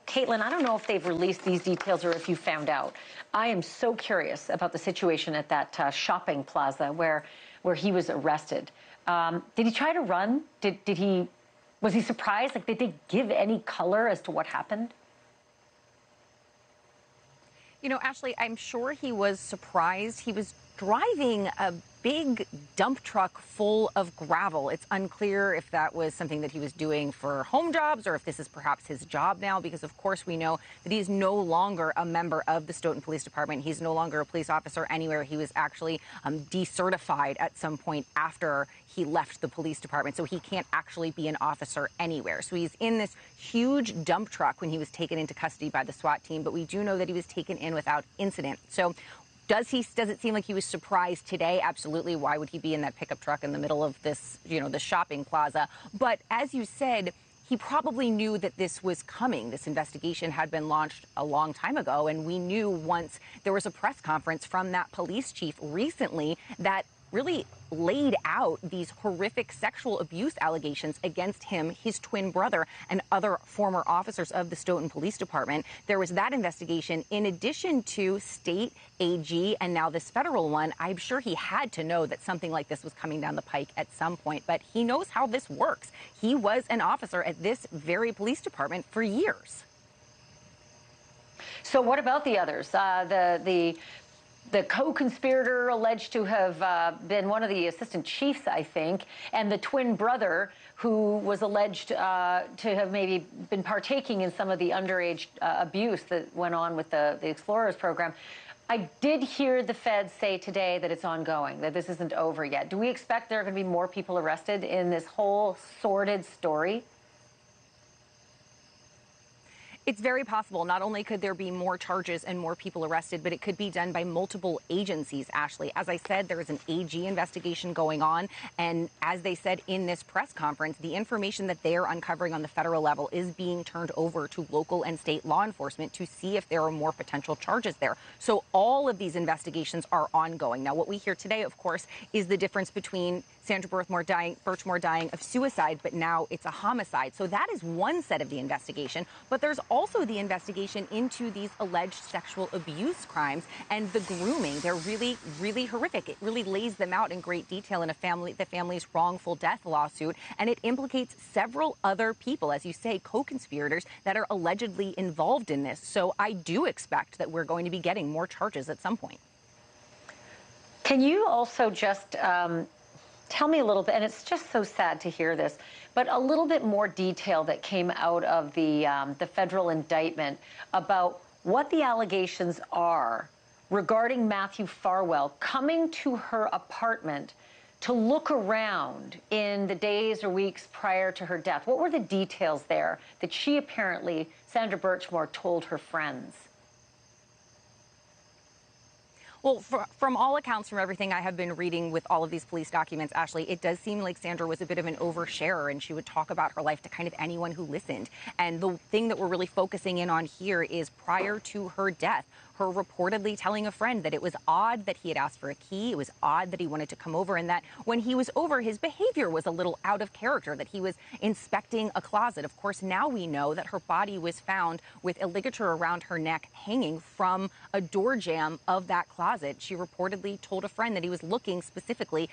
Caitlyn, I don't know if they've released these details or if you found out. I am so curious about the situation at that shopping plaza where he was arrested. Did he try to run? Was he surprised? Like, did they give any color as to what happened? You know, Ashleigh, I'm sure he was surprised. He was driving a big dump truck full of gravel. It's unclear if that was something that he was doing for home jobs or if this is perhaps his job now, because of course we know that he's no longer a member of the Stoughton Police Department. He's no longer a police officer anywhere. He was actually decertified at some point after he left the police department, so he can't actually be an officer anywhere. So he's in this huge dump truck when he was taken into custody by the SWAT team, but we do know that he was taken in without incident. So does it seem like he was surprised today? Absolutely. Why would he be in that pickup truck in the middle of this, the shopping plaza? But as you said, he probably knew that this was coming. This investigation had been launched a long time ago, and we knew once there was a press conference from that police chief recently that really laid out these horrific sexual abuse allegations against him, his twin brother, and other former officers of the Stoughton Police Department. There was that investigation in addition to state AG and now this federal one. I'm sure he had to know that something like this was coming down the pike at some point, but he knows how this works. He was an officer at this very police department for years. So what about the others? The co-conspirator alleged to have been one of the assistant chiefs, I think, and the twin brother who was alleged to have maybe been partaking in some of the underage abuse that went on with the Explorers program. I did hear the feds say today that it's ongoing, that this isn't over yet. Do we expect there are going to be more people arrested in this whole sordid story? It's very possible. Not only could there be more charges and more people arrested, but it could be done by multiple agencies, Ashleigh. As I said, there is an AG investigation going on. And as they said in this press conference, the information that they are uncovering on the federal level is being turned over to local and state law enforcement to see if there are more potential charges there. So all of these investigations are ongoing. Now, what we hear today, of course, is the difference between Sandra Birchmore dying of suicide, but now it's a homicide. So that is one set of the investigation. But there's also the investigation into these alleged sexual abuse crimes and the grooming. They're really, really horrific. It really lays them out in great detail in the family's wrongful death lawsuit. And it implicates several other people, as you say, co-conspirators that are allegedly involved in this. So I do expect that we're going to be getting more charges at some point. Can you also just tell me a little bit, and it's just so sad to hear this, but a little bit more detail that came out of the federal indictment about what the allegations are regarding Matthew Farwell coming to her apartment to look around in the days or weeks prior to her death. What were the details there that she apparently, Sandra Birchmore, told her friends? Well, from all accounts, from everything I have been reading with all of these police documents, Ashleigh, it does seem like Sandra was a bit of an oversharer, and she would talk about her life to kind of anyone who listened. And the thing that we're really focusing in on here is prior to her death, her reportedly telling a friend that it was odd that he had asked for a key. It was odd that he wanted to come over, and that when he was over, his behavior was a little out of character, that he was inspecting a closet. Of course, now we know that her body was found with a ligature around her neck hanging from a door jamb of that closet. She reportedly told a friend that he was looking specifically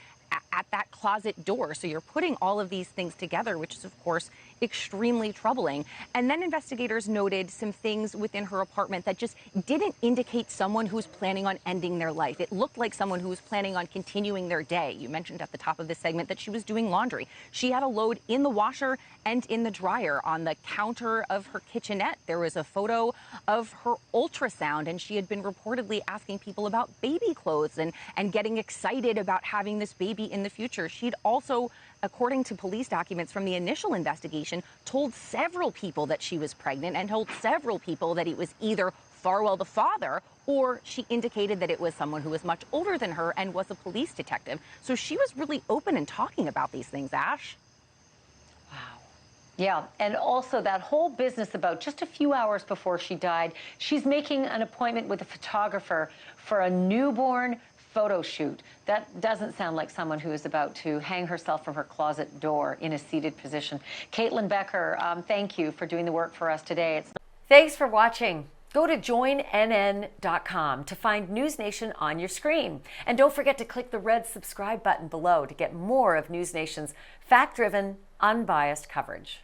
at that closet door. So you're putting all of these things together, which is, of course, extremely troubling. And then investigators noted some things within her apartment that just didn't indicate someone who's planning on ending their life. It looked like someone who was planning on continuing their day. You mentioned at the top of this segment that she was doing laundry. She had a load in the washer and in the dryer. On the counter of her kitchenette, there was a photo of her ultrasound, and she had been reportedly asking people about baby clothes and getting excited about having this baby in the future. She'd also, according to police documents from the initial investigation, told several people that she was pregnant and told several people that it was either Farwell the father, or she indicated that it was someone who was much older than her and was a police detective. So she was really open and talking about these things, Ash. Wow. Yeah, and also that whole business about just a few hours before she died, she's making an appointment with a photographer for a newborn photo shoot. That doesn't sound like someone who is about to hang herself from her closet door in a seated position. Caitlyn Becker, thank you for doing the work for us today. Thanks for watching. Go to joinnn.com to find NewsNation on your screen. And don't forget to click the red subscribe button below to get more of NewsNation's fact-driven, unbiased coverage.